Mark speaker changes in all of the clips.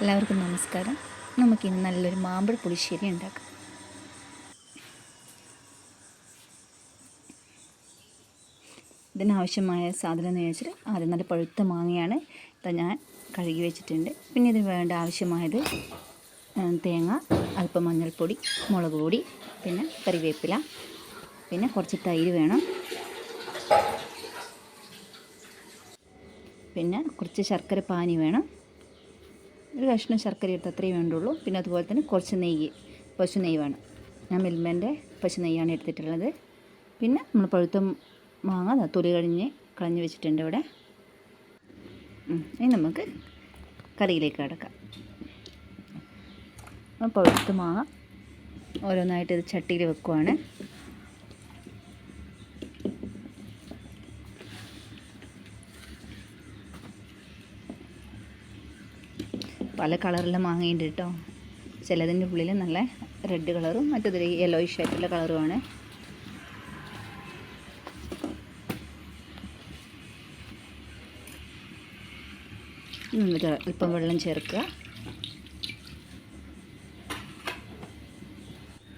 Speaker 1: എല്ലാവർക്കും നമസ്കാരം. നമുക്കിന്ന് നല്ലൊരു മാമ്പഴ പുളിശ്ശേരി ഉണ്ടാക്കാം. ഇതിനാവശ്യമായ സാധനം എന്ന് ചോദിച്ചാൽ ആദ്യം നല്ല പഴുത്ത മാങ്ങയാണ് ഞാൻ കഴുകി വെച്ചിട്ടുണ്ട്. പിന്നെ ഇതിന് വേണ്ട ആവശ്യമായത് തേങ്ങ, അല്പം മഞ്ഞൾപ്പൊടി, മുളക് പൊടി, പിന്നെ കറിവേപ്പില, പിന്നെ കുറച്ച് തൈര് വേണം, പിന്നെ കുറച്ച് ശർക്കര പാനി വേണം, ഒരു കഷ്ണം ശർക്കര എടുത്ത് അത്രയും വേണ്ടുള്ളൂ. പിന്നെ അതുപോലെ തന്നെ കുറച്ച് നെയ്യ്, പശു നെയ്യ് വേണം. ഞാൻ മിൽമേൻ്റെ പശു നെയ്യാണ് എടുത്തിട്ടുള്ളത്. പിന്നെ നമ്മൾ പഴുത്ത മാങ്ങ തൊലി കളഞ്ഞ് വെച്ചിട്ടുണ്ട് ഇവിടെ. ഇനി നമുക്ക് കറിയിലേക്ക് കിടക്കാം. പഴുത്ത മാങ്ങ ഓരോന്നായിട്ട് ഇത് ചട്ടിയിൽ വെക്കുവാണ്. പല കളറിലെ മാങ്ങയുണ്ട് കേട്ടോ. ചിലതിൻ്റെ ഉള്ളിൽ നല്ല റെഡ് കളറും മറ്റേതിൽ യെല്ലോയിഷ് ആയിട്ടുള്ള കളറുമാണ്. എന്നിട്ട് അല്പം വെള്ളം ചേർക്കുക.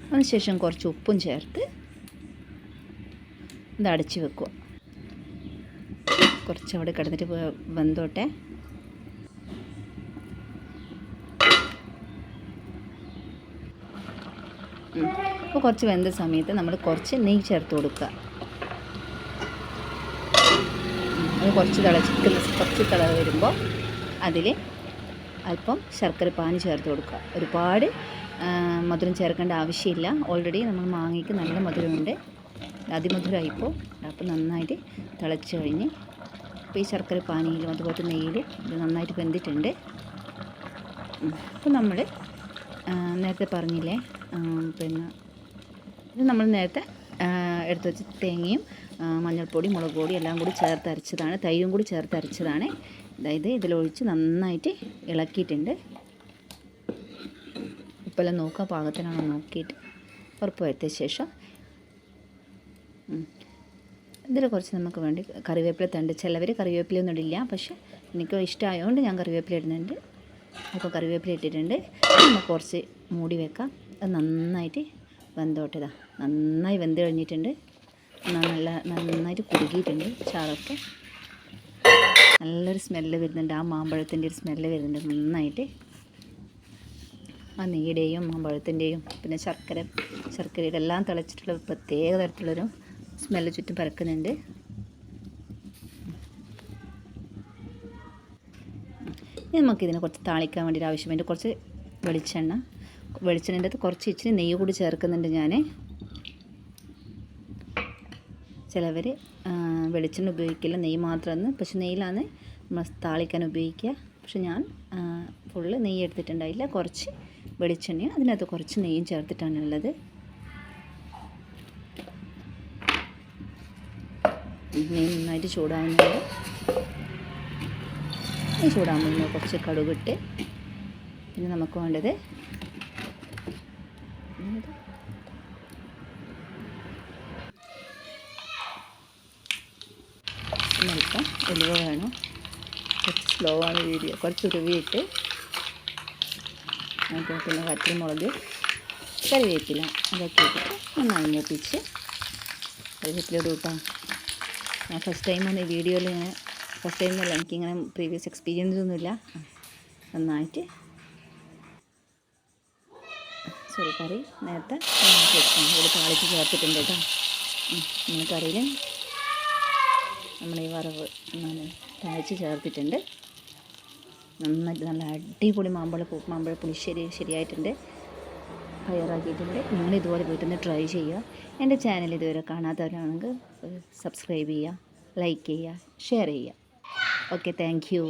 Speaker 1: അതിനുശേഷം കുറച്ച് ഉപ്പും ചേർത്ത് ഇത് അടച്ച് വെക്കുക. കുറച്ച് അവിടെ കിടന്നിട്ട് വെന്തോട്ടെ. അപ്പോൾ കുറച്ച് വെന്ത സമയത്ത് നമ്മൾ കുറച്ച് നെയ്യ് ചേർത്ത് കൊടുക്കുക. അത് കുറച്ച് തിള വരുമ്പോൾ അതിൽ അല്പം ശർക്കര പാനി ചേർത്ത് കൊടുക്കുക. ഒരുപാട് മധുരം ചേർക്കേണ്ട ആവശ്യമില്ല. ഓൾറെഡി നമ്മൾ മാങ്ങയ്ക്ക് നല്ല മധുരമുണ്ട്. അതിമധുരമായിപ്പോൾ അപ്പോൾ നന്നായിട്ട് തിളച്ച് കഴിഞ്ഞ് ഇപ്പോൾ ഈ ശർക്കര പാനിയിലും അതുപോലെ നെയ്യിൽ ഇത് നന്നായിട്ട് വെന്തിട്ടുണ്ട്. അപ്പോൾ നമ്മൾ നേരത്തെ പറഞ്ഞില്ലേ, പിന്നെ ഇത് നമ്മൾ നേരത്തെ എടുത്ത് വെച്ച് തേങ്ങയും മഞ്ഞൾപ്പൊടി, മുളക് പൊടി എല്ലാം കൂടി ചേർത്ത് അരച്ചതാണ്, തൈരും കൂടി ചേർത്ത് അരച്ചതാണ്. അതായത് ഇതിലൊഴിച്ച് നന്നായിട്ട് ഇളക്കിയിട്ടുണ്ട്. ഉപ്പെല്ലാം നോക്കുക, പാകത്തിനാണോ നോക്കിയിട്ട് ഉറപ്പ് വരുത്തിയ ശേഷം ഇതിൽ കുറച്ച് നമുക്ക് വേണ്ടി കറിവേപ്പില തണ്ട്. ചിലവർ കറിവേപ്പിലയൊന്നും ഇടില്ല, പക്ഷെ എനിക്ക് ഇഷ്ടമായതുകൊണ്ട് ഞാൻ കറിവേപ്പില ഇടുന്നുണ്ട്. അപ്പോൾ കറിവേപ്പില ഇട്ടിട്ടുണ്ട്. നമുക്ക് കുറച്ച് മൂടി വെക്കാം. അത് നന്നായിട്ട് വെന്തോട്ടതാ. നന്നായി വെന്ത് കഴിഞ്ഞിട്ടുണ്ട്. നന്നായിട്ട് കുറുകിയിട്ടുണ്ട്. ചാറൊക്കെ നല്ലൊരു സ്മെല്ല് വരുന്നുണ്ട്. ആ മാമ്പഴത്തിൻ്റെ ഒരു സ്മെല്ല് വരുന്നുണ്ട് നന്നായിട്ട്. ആ നെയ്യുടെയും മാമ്പഴത്തിൻ്റെയും പിന്നെ ശർക്കരയുടെ എല്ലാം തിളച്ചിട്ടുള്ള പ്രത്യേക തരത്തിലുള്ളൊരു സ്മെല്ല് ചുറ്റും പരക്കുന്നുണ്ട്. ഇനി നമുക്കിതിനെ കുറച്ച് താളിക്കാൻ വേണ്ടി ആവശ്യമായിട്ട് കുറച്ച് വെളിച്ചെണ്ണൻ്റെ അകത്ത് കുറച്ച് ഇച്ചിരി നെയ്യ് കൂടി ചേർക്കുന്നുണ്ട് ഞാൻ. ചിലവർ വെളിച്ചെണ്ണ ഉപയോഗിക്കില്ല, നെയ്യ് മാത്രമാണ്. പക്ഷെ നെയ്യിലാണ് നമ്മൾ താളിക്കാൻ ഉപയോഗിക്കുക. പക്ഷെ ഞാൻ ഫുള്ള് നെയ്യ് എടുത്തിട്ടുണ്ടായില്ല. കുറച്ച് വെളിച്ചെണ്ണയും അതിനകത്ത് കുറച്ച് നെയ്യും ചേർത്തിട്ടാണുള്ളത്. നെയ്യ് നന്നായിട്ട് ചൂടാവുന്നുണ്ട്. ഈ ചൂടാകുമ്പോൾ കുറച്ച് കടുകിട്ട് പിന്നെ നമുക്ക് വേണ്ടത് അല്പം ഉലുവ വേണം. കുറച്ച് സ്ലോ ആണ് വീഡിയോ. കുറച്ച് ഉരുവിയിട്ട് പിന്നെ വറ്റൽമുളക്, കറിവേപ്പില അതൊക്കെ ഇട്ടിട്ട് നന്നായി മൂപ്പിച്ച് കറിവേപ്പില ഇടും കേട്ടോ. ഞാൻ ഫസ്റ്റ് ടൈമാണ് ഈ വീഡിയോയിൽ ഇങ്ങനെ, ഫസ്റ്റ് ടൈം എന്നല്ല, എനിക്കിങ്ങനെ പ്രീവിയസ് എക്സ്പീരിയൻസ് ഒന്നുമില്ല. നന്നായിട്ട് കറി നേരത്തെ ഒരു താളിച്ച് ചേർത്തിട്ടുണ്ട് കേട്ടോ. നമ്മൾ കറിയിൽ നമ്മൾ ഈ വറവ് താളിച്ച് ചേർത്തിട്ടുണ്ട്. നന്നായിട്ട് നല്ല അടിപൊളി മാമ്പഴ പുളിശ്ശേരി ശരിയായിട്ടുണ്ട്, തയ്യാറാക്കിയിട്ടുണ്ട്. നിങ്ങൾ ഇതുപോലെ വീട്ടിൽ ട്രൈ ചെയ്യുക. എൻ്റെ ചാനൽ ഇതുവരെ കാണാത്തവരാണെങ്കിൽ സബ്സ്ക്രൈബ് ചെയ്യുക, ലൈക്ക് ചെയ്യുക, ഷെയർ ചെയ്യുക. Okay, thank you.